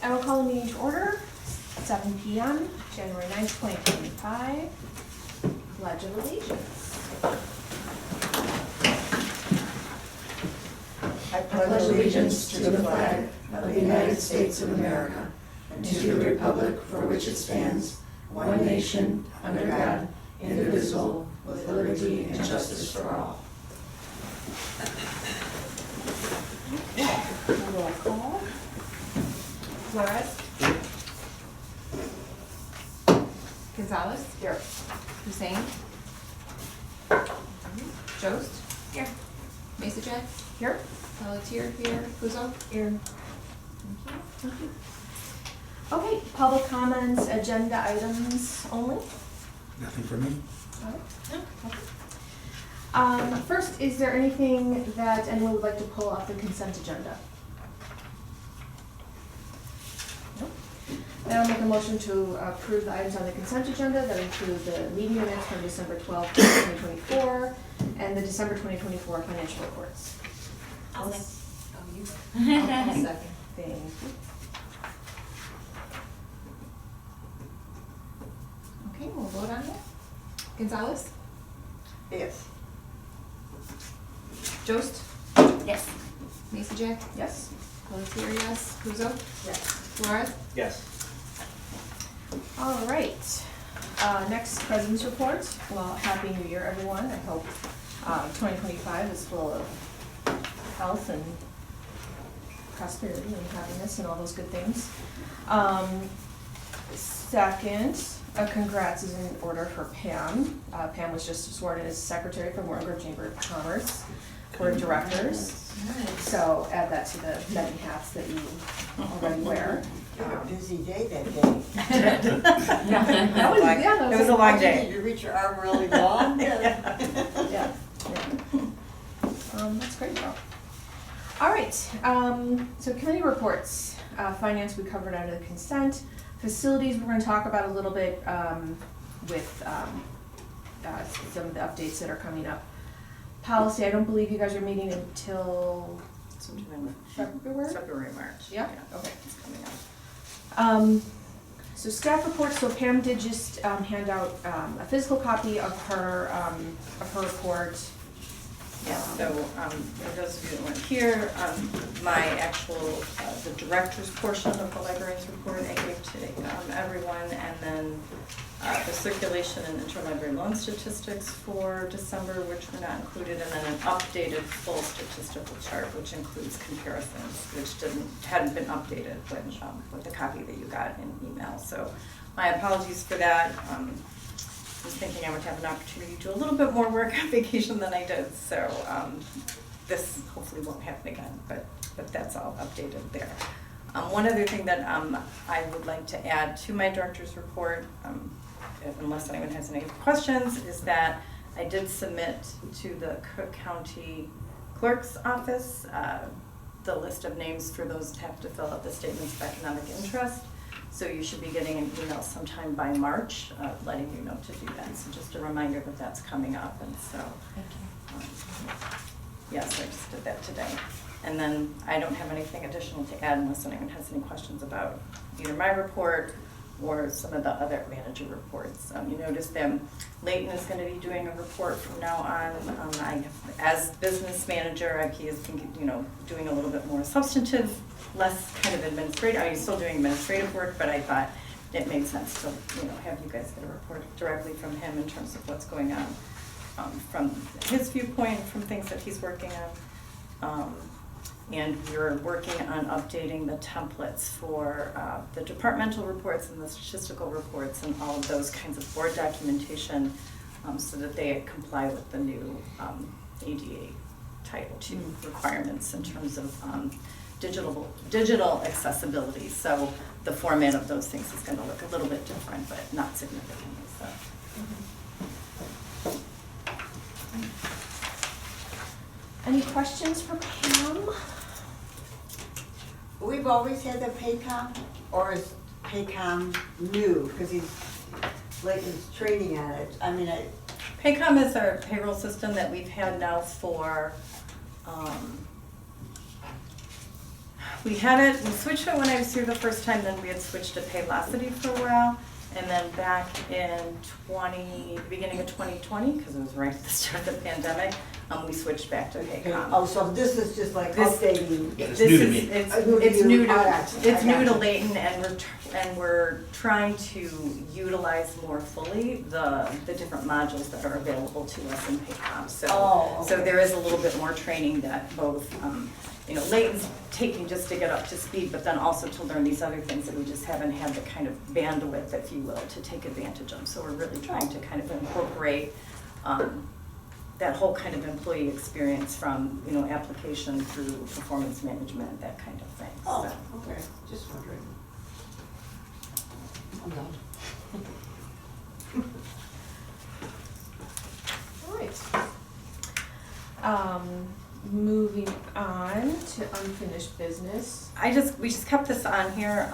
I will call the meeting to order, 7 p.m., January 9th, 2025. Pledge of Allegiance. I pledge allegiance to the flag of the United States of America and to the republic for which it stands, one nation, under God, indivisible, with liberty and justice for all. Roll call. Flores. Gonzalez. Here. Hussein. Jost. Here. Mesa Jack. Here. Pelletier here. Puzo. Here. Thank you. Okay, public comments, agenda items only. Nothing for me. All right. No, okay. First, is there anything that anyone would like to pull off the consent agenda? No. Then I'll make a motion to approve the items on the consent agenda that include the meeting minutes from December 12th, 2024, and the December 2024 financial reports. I'll second. I'll second. Thank you. Okay, we'll vote on it. Gonzalez? Yes. Jost? Yes. Mesa Jack? Yes. Pelletier, yes. Puzo? Yes. Flores? Yes. All right. Next, President's Report. Well, Happy New Year, everyone. I hope 2025 is full of health and prosperity and happiness and all those good things. Second, a congrats is in order for Pam. Pam was just sworn in as secretary for Warren Grove Chamber of Commerce Board of Directors. So add that to the many hats that you already wear. You had a busy day that day. That was, yeah, that It was a long day. Did you reach your arm really long? Yeah. That's great, though. All right, so committee reports. Finance we covered under the consent. Facilities we're going to talk about a little bit with some of the updates that are coming up. Policy, I don't believe you guys are meeting until February? February, March. Yeah? Okay. It's coming up. So staff reports, so Pam did just hand out a physical copy of her report. Yeah, so for those of you that weren't here, my actual, the director's portion of the librarian's report I gave to everyone, and then the circulation and interlibrary loan statistics for December, which were not included, and then an updated full statistical chart, which includes comparisons, which hadn't been updated when, with the copy that you got in email. So my apologies for that. I was thinking I would have an opportunity to do a little bit more work on vacation than I did, so this hopefully won't happen again, but that's all updated there. One other thing that I would like to add to my director's report, unless anyone has any questions, is that I did submit to the Cook County Clerk's Office the list of names for those that have to fill out the statements of economic interest. So you should be getting an email sometime by March, letting you know to do that. So just a reminder that that's coming up. And so, yes, I just did that today. And then I don't have anything additional to add unless anyone has any questions about either my report or some of the other manager reports. You notice that Leighton is going to be doing a report from now on. As business manager, he has been, doing a little bit more substantive, less kind of administrative. He's still doing administrative work, but I thought it made sense to, have you guys get a report directly from him in terms of what's going on from his viewpoint, from things that he's working on. And we're working on updating the templates for the departmental reports and the statistical reports and all of those kinds of board documentation so that they comply with the new ADA Title II requirements in terms of digital accessibility. So the format of those things is going to look a little bit different, but not significantly so. Any questions for Pam? We've always had the Paycom, or is Paycom new? Because he's training on it. I mean, Paycom is our payroll system that we've had now for We had it, we switched it when I was here the first time, then we had switched to Paylocity for a while. And then back in beginning of 2020, because it was right at the start of the pandemic, we switched back to Paycom. Oh, so this is just like This- updating. Yeah, it's This new to is- me. It's new to, Alright, it's I new got to you. Layton, and we're trying to utilize more fully the different modules that are available to us in Paycom. Oh, So okay. there is a little bit more training that both, Layton's taking just to get up to speed, but then also to learn these other things that we just haven't had the kind of bandwidth, if you will, to take advantage of. So we're really trying to kind of incorporate that whole kind of employee experience from, application through performance management, that kind of thing. Oh, So, okay, just wondering. I'm done. All right. Moving on to unfinished business. we just kept this on here,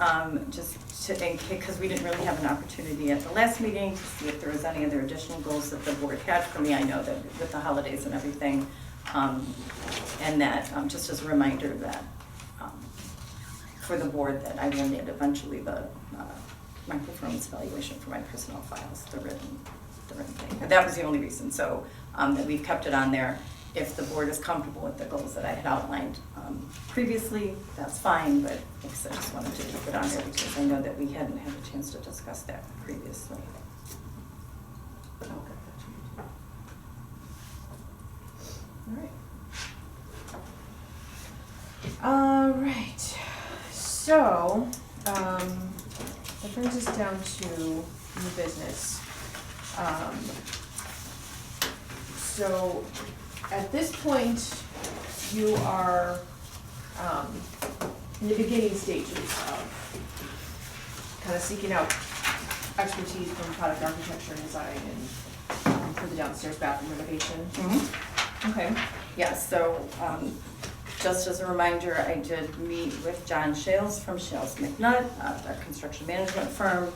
because we didn't really have an opportunity at the last meeting to see if there was any other additional goals that the board had for me. I know that with the holidays and everything, and that, just as a reminder that, for the board, that I will need eventually my performance evaluation for my personnel files, the written thing. But that was the only reason, so, that we've kept it on there. If the board is comfortable with the goals that I had outlined previously, that's fine, but like I said, I just wanted to keep it on there because I know that we hadn't had a chance to discuss that previously. All right, so, that brings us down to new business. So, at this point, you are, in the beginning stages of kind of seeking out expertise from product architecture and design and for the downstairs bathroom renovation. Okay. Yes, so just as a reminder, I did meet with John Shales from Shales McNutt, a construction management firm,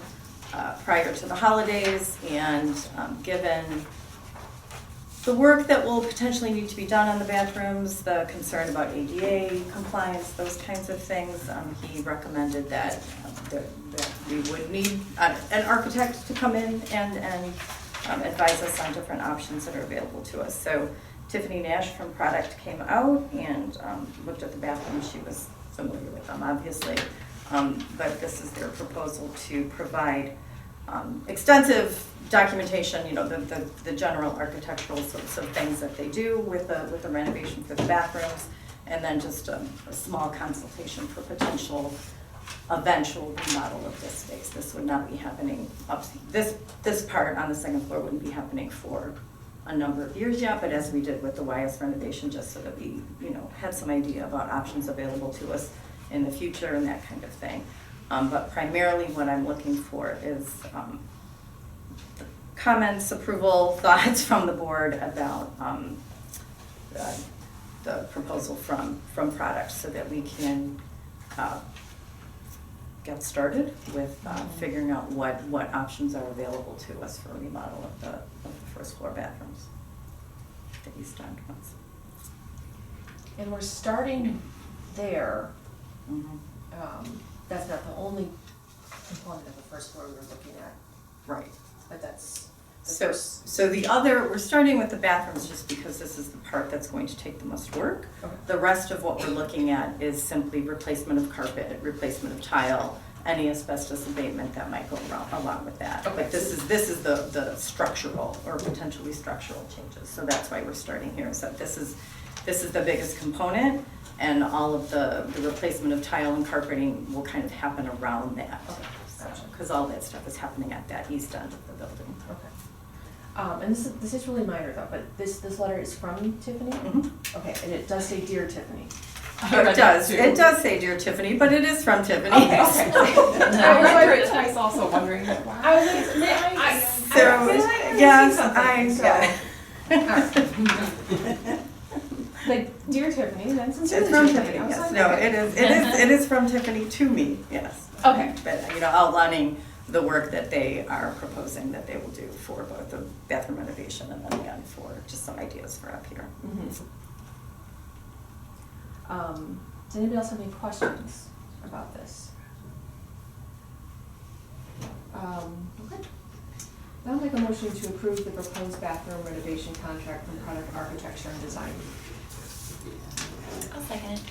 prior to the holidays, and given the work that will potentially need to be done on the bathrooms, the concern about ADA compliance, those kinds of things, he recommended that we would need an architect to come in and advise us on different options that are available to us. So Tiffany Nash from Product came out and looked at the bathrooms. She was familiar with them, obviously, but this is their proposal to provide extensive documentation, the general architectural sorts of things that they do with the renovation for the bathrooms, and then just a small consultation for potential eventual remodel of this space. This would not be happening this part on the second floor wouldn't be happening for a number of years yet, but as we did with the YS renovation, just so that we, had some idea about options available to us in the future and that kind of thing. But primarily what I'm looking for is comments, approval, thoughts from the board about the proposal from Product, so that we can get started with figuring out what options are available to us for a remodel of the first floor bathrooms, the east end ones. And we're starting there. Mm-hmm. That's not the only component of the first floor we were looking at, Right. but that's the So, first. so we're starting with the bathrooms just because this is the part that's going to take the most work. Okay. The rest of what we're looking at is simply replacement of carpet, replacement of tile, any asbestos abatement that might go along with that. Okay. But this is the structural or potentially structural changes. So that's why we're starting here, is that this is the biggest component, and all of the replacement of tile and carpeting will kind of happen around that. Okay, gotcha. Because all that stuff is happening at that east end of the building. Okay. And this is really minor though, but this letter is from Tiffany? Mhm. Okay, and it does say Dear Tiffany. It does say Dear Tiffany, but it is from Tiffany. Okay, okay. I read through it twice also wondering, wow. I was like, So, yes, Alright. Like, Dear Tiffany, then sincerely It's from Tiffany. Tiffany, I was yes. like, No, okay. it is from Tiffany to me, yes. Okay. But, outlining the work that they are proposing that they will do for both the bathroom renovation and then again for just some ideas for up here. Mhm. Does anybody else have any questions about this? Okay. I'll make a motion to approve the proposed bathroom renovation contract from Product Architecture and Design. I'll second it.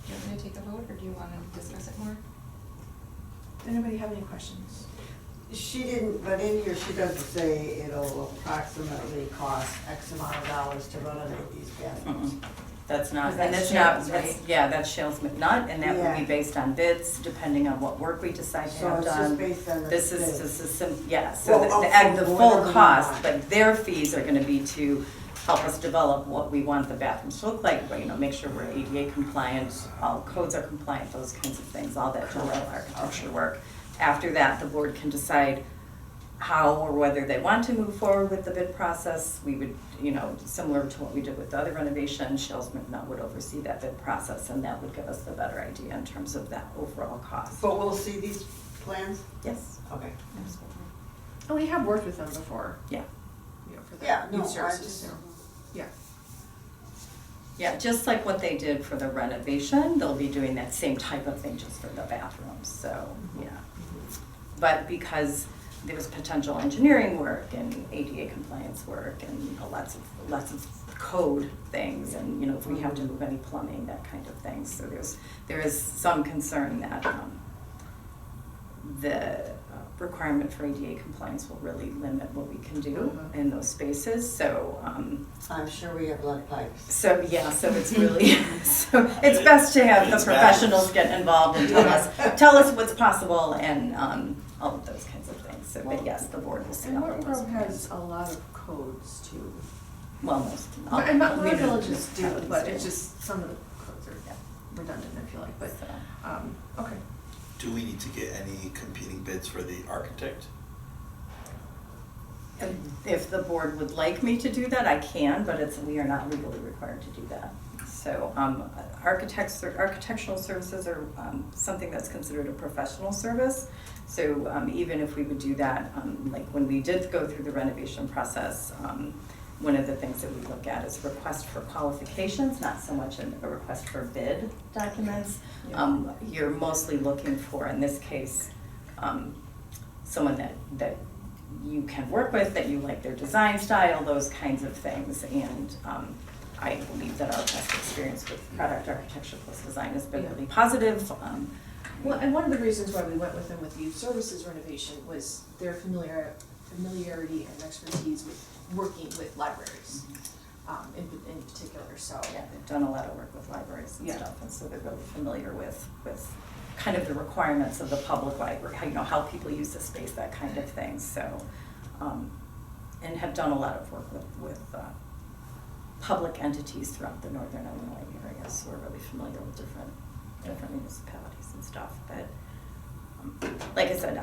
Do you want me to take a vote, or do you want to discuss it more? Does anybody have any questions? She didn't, but in here, she doesn't say it'll approximately cost X amount of dollars to renovate these bathrooms. That's not, Because and that's it's not, Shales, that's, right? yeah, that's Shales McNutt, and that would be Yeah. based on bids, depending on what work we decide to So have it's just done. based on the This is bids. just a yeah, so Well, the okay, full whatever we cost, want. but their fees are gonna be to help us develop what we want the bathrooms to look like, make sure we're ADA compliant, all codes are compliant, those kinds of things, all that general architecture work. After that, the board can decide how or whether they want to move forward with the bid process. We would, similar to what we did with the other renovation, Shales McNutt would oversee that bid process, and that would give us the better idea in terms of that overall cost. But we'll see these plans? Yes, Okay. absolutely. Oh, we have worked with them before. Yeah. For the Yeah, no, youth I services, just. so, yeah. Yeah, just like what they did for the renovation, they'll be doing that same type of thing just for the bathrooms, so, yeah. But because there's potential engineering work and ADA compliance work and lots of code things, and, if we have to move any plumbing, that kind of thing, so there is some concern that, the requirement for ADA compliance will really limit what we can do in those spaces, so, I'm sure we have lead pipes. so, yeah, so it's really, so it's best to have the professionals get involved and tell us what's possible and, all of those kinds of things. So, but yes, the board will see And all Morton of those Grove plans. has a lot of codes too. Well, most. And my we don't- villages do, towns but do. it's just some of the codes are redundant, I feel like, but, So, okay. Do we need to get any competing bids for the architect? if the board would like me to do that, I can, but we are not legally required to do that. So, architectural services are, something that's considered a professional service. So, even if we would do that, like when we did go through the renovation process, one of the things that we look at is request for qualifications, not so much a request for bid documents. You're mostly looking for, in this case, someone that you can work with, that you like their design style, those kinds of things. And I believe that our past experience with product architecture plus design has been really positive. Well, and one of the reasons why we went with them with youth services renovation was their familiarity and expertise with working with libraries, in particular, so. Yeah, they've done a lot of work with libraries and Yeah. stuff, and so they're really familiar with kind of the requirements of the public library, how people use the space, that kind of thing, so. And have done a lot of work with public entities throughout the northern Illinois area, so we're really familiar with different municipalities and stuff, but, like I said,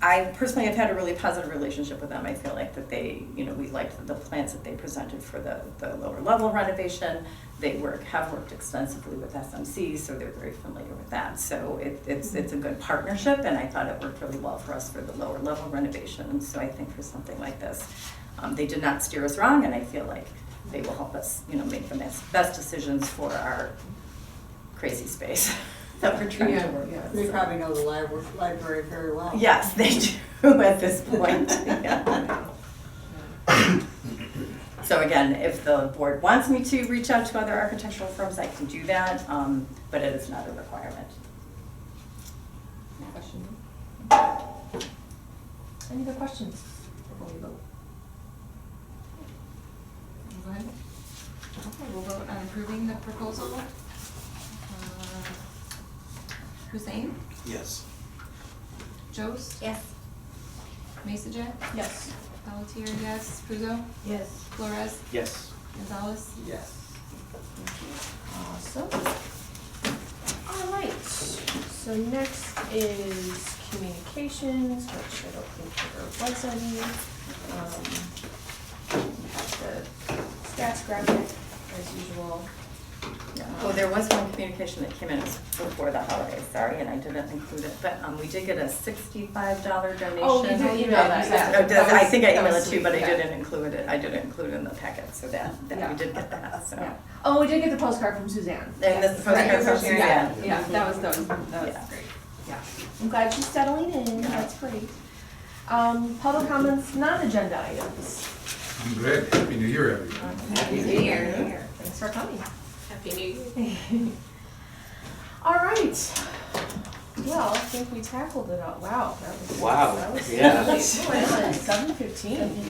I personally have had a really positive relationship with them. I feel like that they, we liked the plans that they presented for the lower level renovation. They have worked extensively with SMC, so they're very familiar with that. So it's a good partnership, and I thought it worked really well for us for the lower level renovation. And so I think for something like this, they did not steer us wrong, and I feel like they will help us, make the best decisions for our crazy space that we're trying to work with. They so. probably know the library very well. Yes, they do at this point. Yeah. So again, if the board wants me to reach out to other architectural firms, I can do that, but it is not a requirement. Any other questions before we vote? Go ahead. Okay, we'll vote on approving the proposal. Hussein, Yes. Jost, Yes. Masajet, Yes. Pelletier, yes, Puzo, Yes. Flores, Yes. Gonzalez. Yes. Awesome. All right, so next is communications, which I don't think there was any. We have the stats graphic. as usual. Oh, there was one communication that came in before the holidays, sorry, and I didn't include it, but we did get a $65 donation. Oh, you did email that, yeah. Oh, I think I That was emailed it too, but I sweet, yeah. didn't include it, I didn't include it in the packet, so that Yeah. we did get that, so. Yeah. Oh, we did get the postcard from Suzanne. And this Right, postcard from yeah, Suzanne. yeah, that was Yeah. great, yeah. I'm glad she's settling in, that's great. Public comments, non-agenda items. I'm good. Happy New Year, everyone. Happy New Year. Thanks for coming. Happy New Year. All right. Well, I think we tackled it all. Wow, that was. Wow, That was yeah. 7:15.